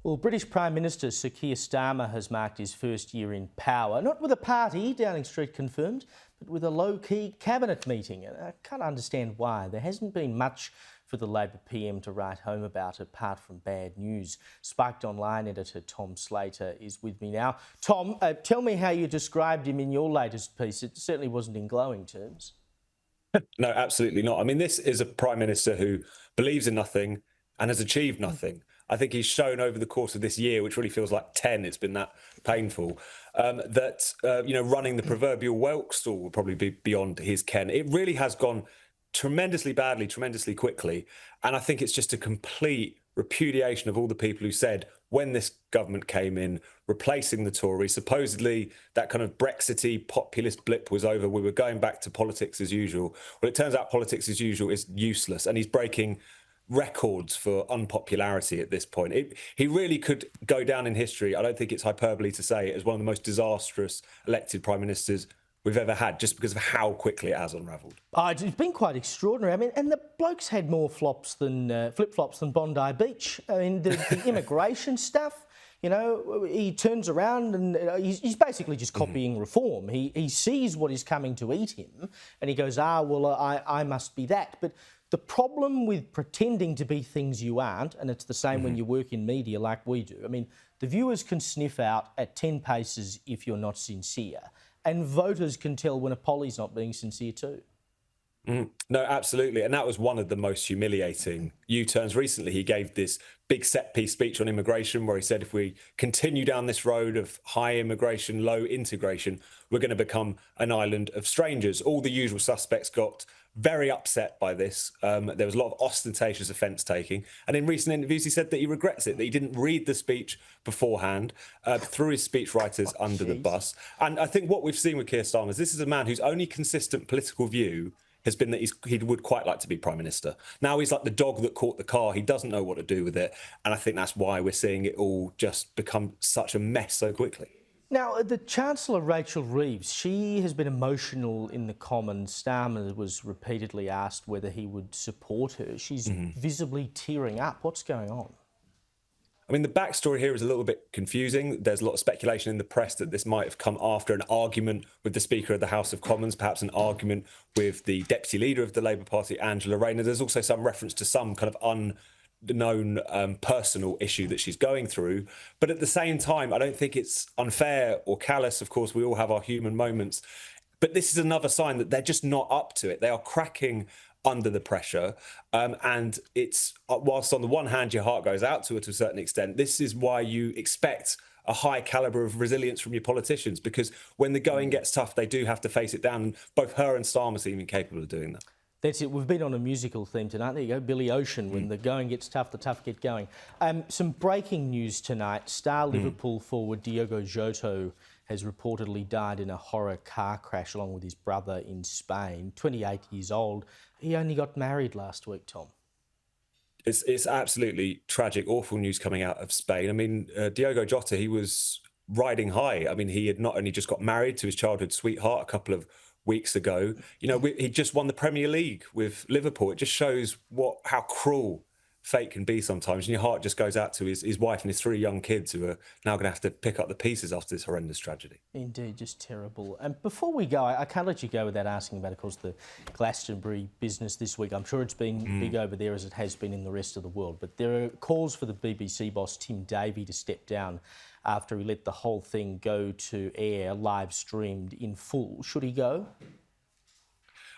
Well, British Prime Minister Sir Keir Starmer has marked his first year in power, not with a party, Downing Street confirmed, but with a low-key cabinet meeting. And I can't understand why. There hasn't been much for the Labor PM to write home about apart from bad news. Spiked Online Editor Tom Slater is with me now. Tom, tell me how you described him in your latest piece. It certainly wasn't in glowing terms. No, absolutely not. I mean, this is a Prime Minister who believes in nothing and has achieved nothing. I think he's shown over the course of this year, which really feels like 10, it's been that painful, that, running the proverbial whelk stall will probably be beyond his ken. It really has gone tremendously badly, tremendously quickly. And I think it's just a complete repudiation of all the people who said when this government came in, replacing the Tories, supposedly that kind of Brexity populist blip was over. We were going back to politics as usual. Well, it turns out politics as usual is useless, and he's breaking records for unpopularity at this point. He really could go down in history. I don't think it's hyperbole to say it as one of the most disastrous elected prime ministers we've ever had, just because of how quickly it has unravelled. Oh, it's been quite extraordinary. I mean, and the bloke's had more flip-flops than Bondi Beach. I mean, the immigration stuff, he turns around and he's basically just copying reform. He sees what is coming to eat him and he goes, I must be that. But the problem with pretending to be things you aren't, and it's the same when you work in media like we do, I mean, the viewers can sniff out at 10 paces if you're not sincere, and voters can tell when a polly's not being sincere too. No, absolutely. And that was one of the most humiliating U-turns recently. He gave this big set-piece speech on immigration where he said if we continue down this road of high immigration, low integration, we're going to become an island of strangers. All the usual suspects got very upset by this. There was a lot of ostentatious offence taking. And in recent interviews, he said that he regrets it, that he didn't read the speech beforehand, threw his speechwriters under the bus. And I think what we've seen with Keir Starmer is this is a man whose only consistent political view has been that he would quite like to be Prime Minister. Now he's like the dog that caught the car. He doesn't know what to do with it. And I think that's why we're seeing it all just become such a mess so quickly. Now, the Chancellor, Rachel Reeves, she has been emotional in the Commons. Starmer was repeatedly asked whether he would support her. She's visibly tearing up. What's going on? I mean, the backstory here is a little bit confusing. There's a lot of speculation in the press that this might have come after an argument with the Speaker of the House of Commons, perhaps an argument with the Deputy Leader of the Labour Party, Angela Rayner. There's also some reference to some kind of unknown personal issue that she's going through. But at the same time, I don't think it's unfair or callous. Of course, we all have our human moments. But this is another sign that they're just not up to it. They are cracking under the pressure. And it's, whilst on the one hand, your heart goes out to it to a certain extent, this is why you expect a high calibre of resilience from your politicians, because when the going gets tough, they do have to face it down. And both her and Starmer seem incapable of doing that. That's it. We've been on a musical theme tonight. There you go, Billy Ocean. When the going gets tough, the tough get going. Some breaking news tonight. Star Liverpool forward Diogo Jota has reportedly died in a horror car crash along with his brother in Spain. 28 years old. He only got married last week, Tom. It's absolutely tragic, awful news coming out of Spain. I mean, Diogo Jota, he was riding high. I mean, he had not only just got married to his childhood sweetheart a couple of weeks ago, he just won the Premier League with Liverpool. It just shows how cruel fate can be sometimes, and your heart just goes out to his wife and his 3 young kids who are now going to have to pick up the pieces after this horrendous tragedy. Indeed, just terrible. And before we go, I can't let you go without asking about, of course, the Glastonbury business this week. I'm sure it's been big over there as it has been in the rest of the world, but there are calls for the BBC boss Tim Davie to step down after he let the whole thing go to air, live streamed in full. Should he go?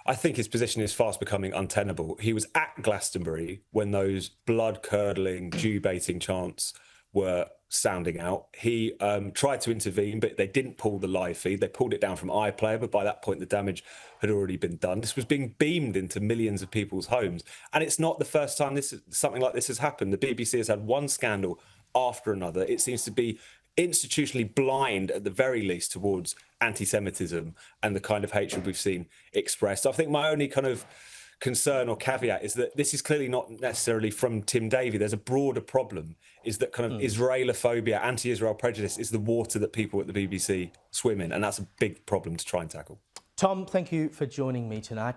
I think his position is fast becoming untenable. He was at Glastonbury when those blood-curdling, Jew-baiting chants were sounding out. He tried to intervene, but they didn't pull the live feed. They pulled it down from iPlayer, but by that point, the damage had already been done. This was being beamed into millions of people's homes. And it's not the first time something like this has happened. The BBC has had one scandal after another. It seems to be institutionally blind, at the very least, towards anti-Semitism and the kind of hatred we've seen expressed. I think my only kind of concern or caveat is that this is clearly not necessarily from Tim Davie. There's a broader problem, is that kind of Israelophobia, anti-Israel prejudice is the water that people at the BBC swim in, and that's a big problem to try and tackle. Tom, thank you for joining me tonight.